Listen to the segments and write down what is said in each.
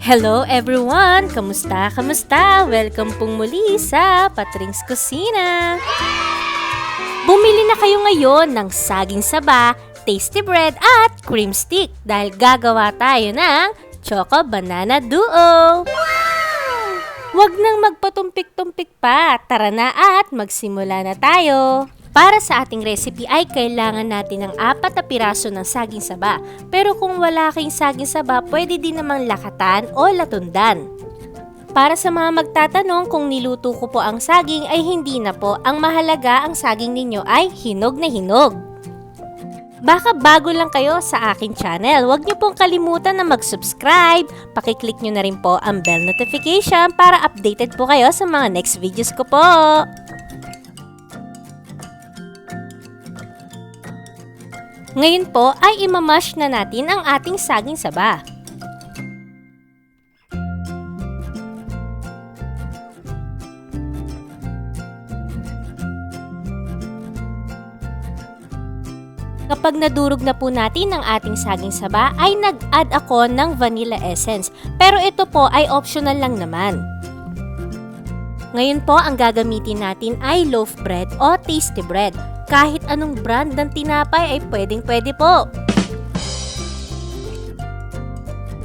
Hello everyone! Kamusta? Kamusta? Welcome pong muli sa Patring's Kusina! Bumili na kayo ngayon ng saging saba, tasty bread at Krim Stick dahil gagawa tayo ng Choco Banana Duo! Huwag nang magpatumpik-tumpik pa, tara na at magsimula na tayo! Para sa ating recipe ay kailangan natin ng 4 na piraso ng saging saba. Pero kung wala kayong saging saba, pwede din namang lakatan o latundan. Para sa mga magtatanong kung niluto ko po ang saging ay hindi na po. Ang mahalaga ang saging ninyo ay hinog na hinog. Baka bago lang kayo sa aking channel, huwag niyo pong kalimutan na mag-subscribe. Pakiclick niyo na rin po ang bell notification para updated po kayo sa mga next videos ko po. Ngayon po ay imamash na natin ang ating saging saba. Kapag nadurog na po natin ang ating saging saba ay nag-add ako ng vanilla essence. Pero ito po ay optional lang naman. Ngayon po ang gagamitin natin ay loaf bread o tasty bread. Kahit anong brand ng tinapay ay pwedeng-pwede po.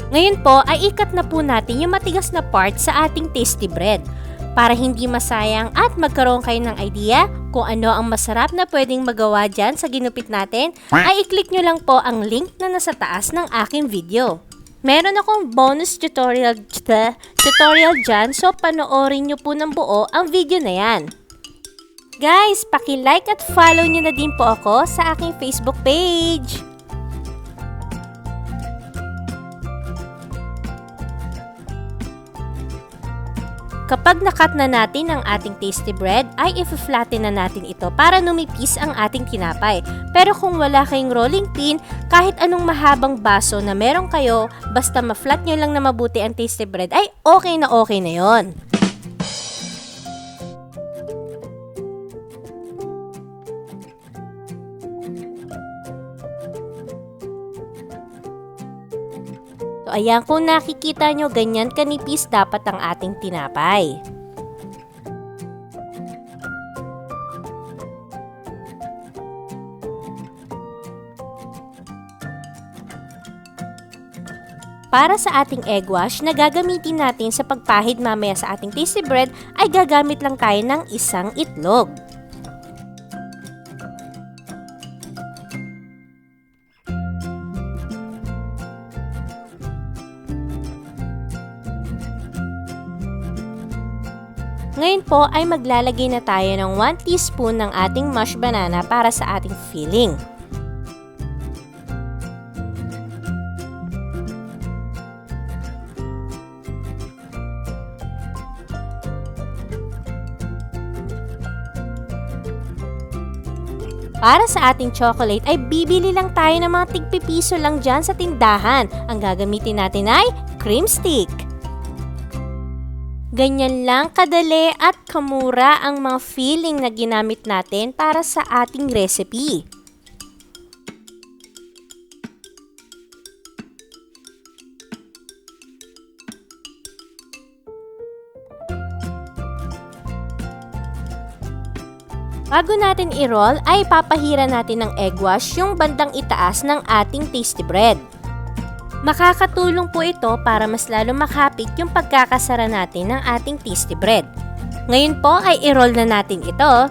Ngayon po ay ikat na po natin yung matigas na part sa ating tasty bread. Para hindi masayang at magkaroon kayo ng idea kung ano ang masarap na pwedeng magawa dyan sa ginupit natin, ay i-click nyo lang po ang link na nasa taas ng aking video. Meron akong bonus tutorial dyan, so panoorin nyo po ng buo ang video na yan. Guys, paki-like at follow nyo na din po ako sa aking Facebook page. Kapag nakat na natin ang ating tasty bread, ay i-flatten na natin ito para numipis ang ating tinapay. Pero kung wala kayong rolling pin, kahit anong mahabang baso na meron kayo, basta ma-flat nyo lang na mabuti ang tasty bread, ay okay na yon. So, ayan, kung nakikita nyo, ganyan kanipis dapat ang ating tinapay. Para sa ating egg wash na gagamitin natin sa pagpahid mamaya sa ating tasty bread, ay gagamit lang tayo ng 1 itlog. Ngayon po ay maglalagay na tayo ng 1 teaspoon ng ating mashed banana para sa ating filling. Para sa ating chocolate ay bibili lang tayo ng mga tig-pipiso lang dyan sa tindahan. Ang gagamitin natin ay Krim Stick. Ganyan lang kadali at kamura ang mga filling na ginamit natin para sa ating recipe. Bago natin i-roll ay papahira natin ng egg wash yung bandang itaas ng ating tasty bread. Makakatulong po ito para mas lalo makapit yung pagkakasara natin ng ating tasty bread. Ngayon po ay i-roll na natin ito.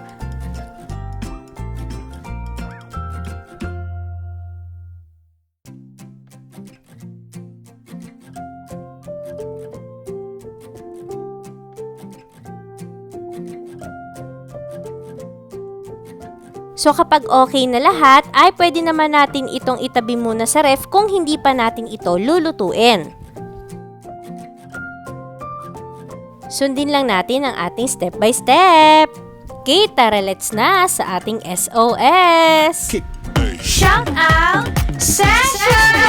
So kapag okay na lahat, ay pwede naman natin itong itabi muna sa ref kung hindi pa natin ito lulutuin. Sundin lang natin ang ating step by step. Okay, tara let's na sa ating SOS! Shout out session!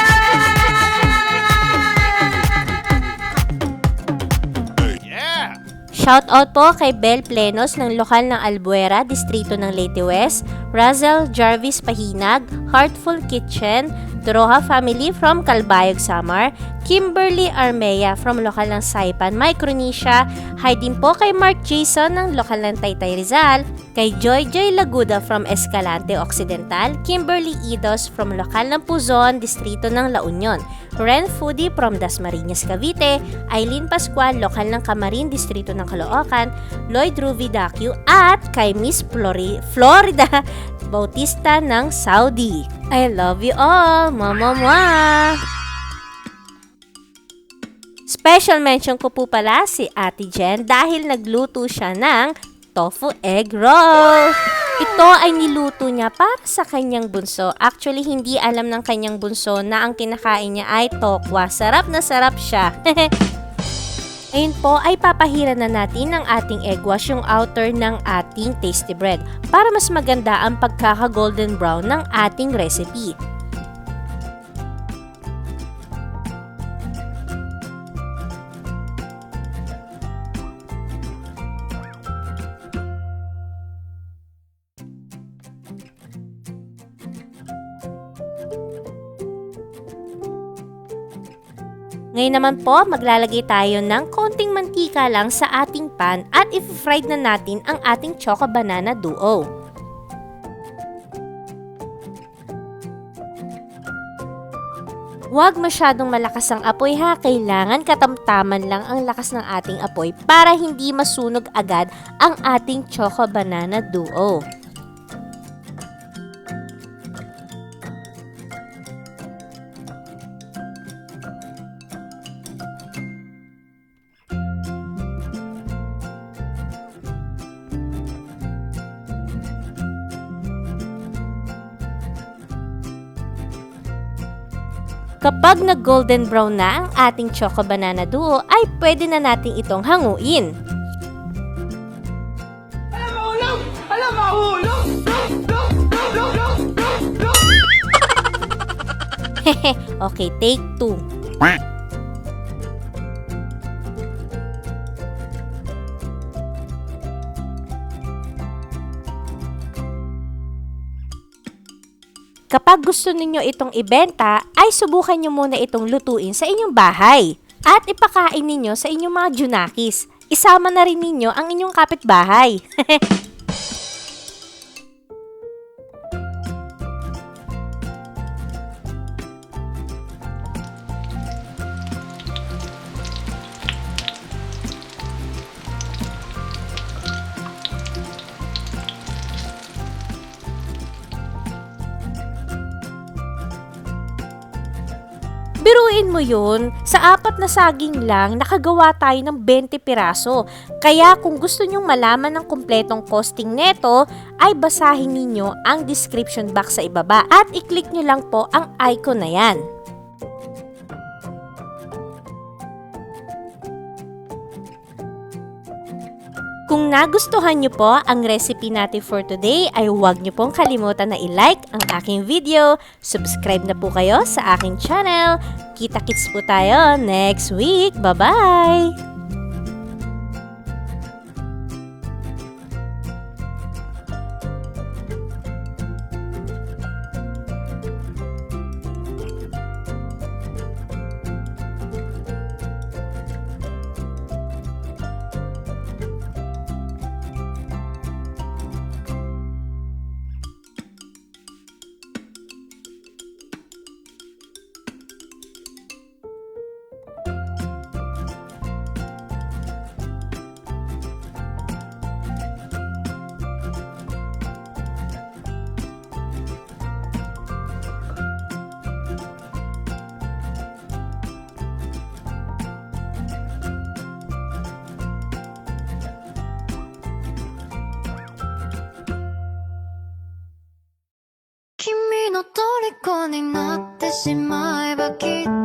Shoutout po kay Bel Plenos ng lokal ng Albuera, distrito ng Leyte West, Razel Jarvis Pahinag, Heartful Kitchen, Doroha Family from Calbayog, Samar, Kimberly Armea from lokal ng Saipan, Micronesia. Hi din po kay Mark Jason ng lokal ng Taytay Rizal, kay Joy Joy Laguda from Escalante Occidental, Kimberly Idos from lokal ng Puzon, distrito ng La Union, Ren Foodie from Dasmariñas, Cavite, Eileen Pascual, lokal ng Camarin, distrito ng Caloocan, Lloyd Ruby Dacu, at kay Miss Florida Bautista ng Saudi. I love you all! Mama! Special mention ko po pala si Ate Jen dahil nagluto siya ng tofu egg roll. Ito ay niluto niya para sa kanyang bunso. Actually, hindi alam ng kanyang bunso na ang kinakain niya ay tokwa. Sarap na sarap siya. Ngayon po ay papahiran na natin ng ating egg wash yung outer ng ating tasty bread para mas maganda ang pagkaka-golden brown ng ating recipe. Ngayon naman po, maglalagay tayo ng konting mantika lang sa ating pan at i-fry na natin ang ating Choco Banana Duo. Huwag masyadong malakas ang apoy ha, kailangan katamtaman lang ang lakas ng ating apoy para hindi masunog agad ang ating Choco Banana Duo. Kapag nag-golden brown na ang ating Choco Banana Duo, ay pwede na natin itong hanguin. Alam mahulog! Okay, take 2. Kapag gusto ninyo itong ibenta, ay subukan nyo muna itong lutuin sa inyong bahay at ipakain ninyo sa inyong mga junakis. Isama na rin ninyo ang inyong kapitbahay. Biruin mo yun, sa 4 na saging lang, nakagawa tayo ng 20 piraso. Kaya kung gusto nyong malaman ng kumpletong costing neto, ay basahin ninyo ang description box sa ibaba at i-click nyo lang po ang icon na yan. Kung nagustuhan nyo po ang recipe natin for today, ay huwag nyo pong kalimutan na i-like ang aking video, subscribe na po kayo sa aking channel. Kita-kits po tayo next week. Bye-bye! Kimi no 虜になってしまえばきっと